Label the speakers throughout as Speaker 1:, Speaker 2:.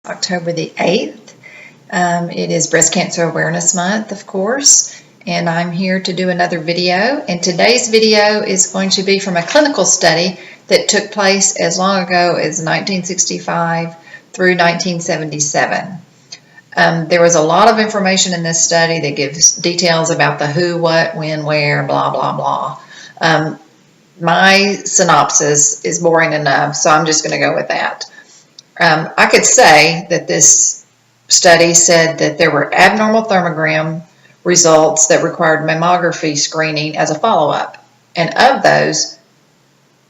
Speaker 1: October the 8th. It is Breast Cancer Awareness Month, of course, and I'm here to do another video. And today's video is going to be from a clinical study that took place as long ago as 1965 through 1977. There was a lot of information in this study that gives details about the who, what, when, where, blah, blah, blah. My synopsis is boring enough, so I'm just going to go with that. I could say that this study said that there were abnormal thermogram results that required mammography screening as a follow-up. And of those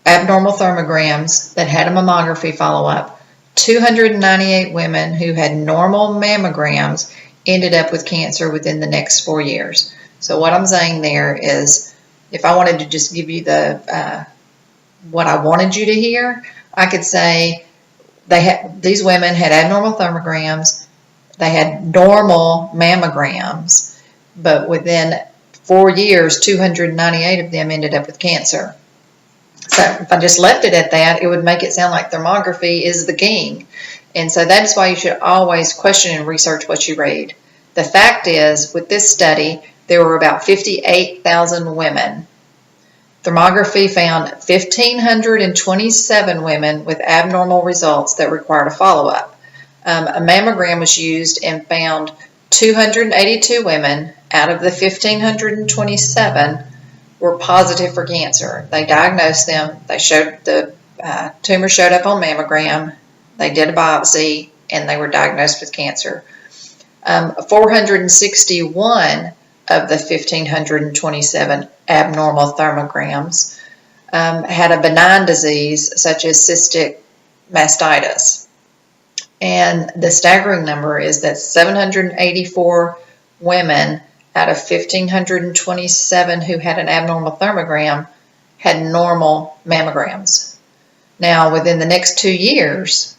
Speaker 1: abnormal thermograms that had a mammography follow-up, 298 women who had normal mammograms ended up with cancer within the next 4 years. So what I'm saying there is, if I wanted to just give you the what I wanted you to hear, I could say these women had abnormal thermograms, they had normal mammograms, but within 4 years, 298 of them ended up with cancer. So if I just left it at that, it would make it sound like thermography is the king. And so that's why you should always question and research what you read. The fact is, with this study, there were about 58,000 women. Thermography found 1,527 women with abnormal results that required a follow-up. A mammogram was used and found 282 women out of the 1,527 were positive for cancer. They diagnosed them, they showed the tumor showed up on mammogram, they did a biopsy, and they were diagnosed with cancer. 461 of the 1,527 abnormal thermograms had a benign disease such as cystic mastitis. And the staggering number is that 784 women out of 1,527 who had an abnormal thermogram had normal mammograms. Now, within the next 2 years,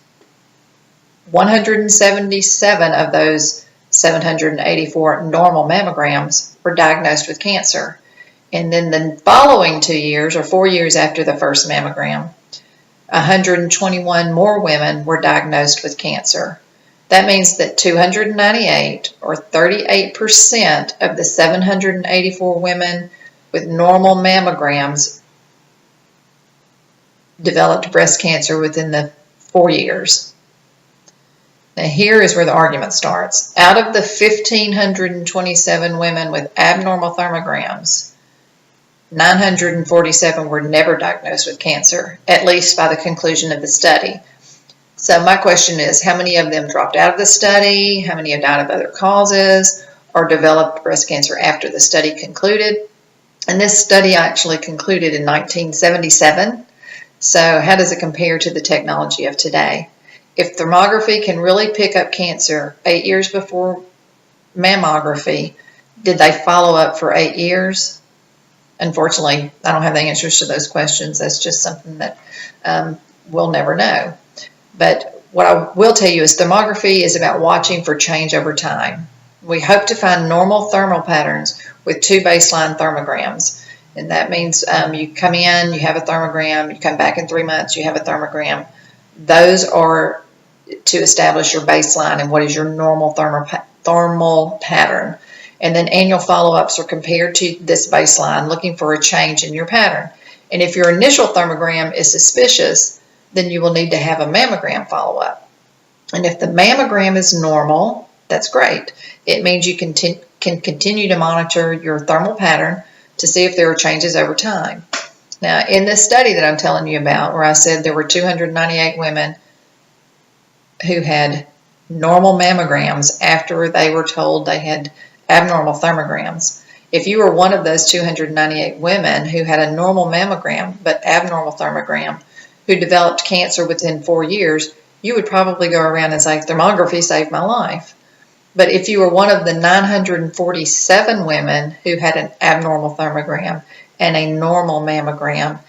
Speaker 1: 177 of those 784 normal mammograms were diagnosed with cancer. And then the following 2 years, or 4 years after the first mammogram, 121 more women were diagnosed with cancer. That means that 298, or 38% of the 784 women with normal mammograms developed breast cancer within the 4 years. Now here is where the argument starts. Out of the 1,527 women with abnormal thermograms, 947 were never diagnosed with cancer, at least by the conclusion of the study. So my question is, how many of them dropped out of the study? How many have died of other causes or developed breast cancer after the study concluded? And this study actually concluded in 1977. So how does it compare to the technology of today? If thermography can really pick up cancer 8 years before mammography, did they follow up for 8 years? Unfortunately, I don't have the answers to those questions. That's just something that we'll never know. But what I will tell you is thermography is about watching for change over time. We hope to find normal thermal patterns with 2 baseline thermograms. And that means you come in, you have a thermogram, you come back in 3 months, you have a thermogram. Those are to establish your baseline and what is your normal thermal pattern. And then annual follow-ups are compared to this baseline, looking for a change in your pattern. And if your initial thermogram is suspicious, then you will need to have a mammogram follow-up. And if the mammogram is normal, that's great. It means you can continue to monitor your thermal pattern to see if there are changes over time. Now, in this study that I'm telling you about, where I said there were 298 women who had normal mammograms after they were told they had abnormal thermograms. If you were one of those 298 women who had a normal mammogram but abnormal thermogram who developed cancer within 4 years, you would probably go around and say, thermography saved my life. But if you were one of the 947 women who had an abnormal thermogram and a normal mammogram,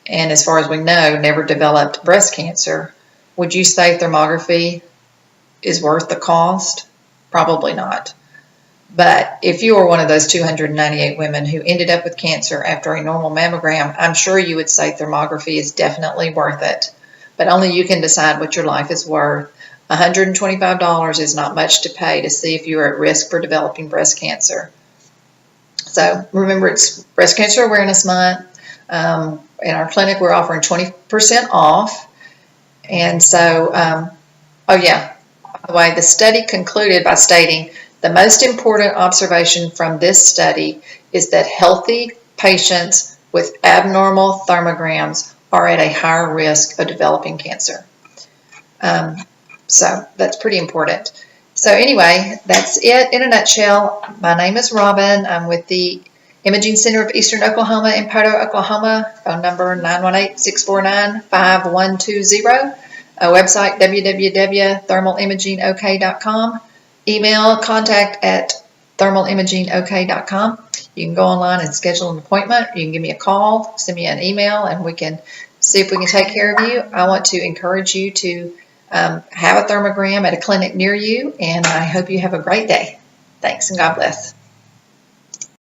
Speaker 1: and as far as we know, never developed breast cancer, would you say thermography is worth the cost? Probably not. But if you were one of those 298 women who ended up with cancer after a normal mammogram, I'm sure you would say thermography is definitely worth it. But only you can decide what your life is worth. $125 is not much to pay to see if you are at risk for developing breast cancer. So remember, it's Breast Cancer Awareness Month. In our clinic, we're offering 20% off. And so, oh yeah, by the way, the study concluded by stating, the most important observation from this study is that healthy patients with abnormal thermograms are at a higher risk of developing cancer. So that's pretty important. So anyway, that's it in a nutshell. My name is Robin. I'm with the Imaging Center of Eastern Oklahoma in Poto, Oklahoma. Phone number 918-649-5120. Website www.thermalimagingok.com. Email contact@thermalimagingok.com. You can go online and schedule an appointment. You can give me a call, send me an email, and we can see if we can take care of you. I want to encourage you to have a thermogram at a clinic near you, and I hope you have a great day. Thanks, and God bless.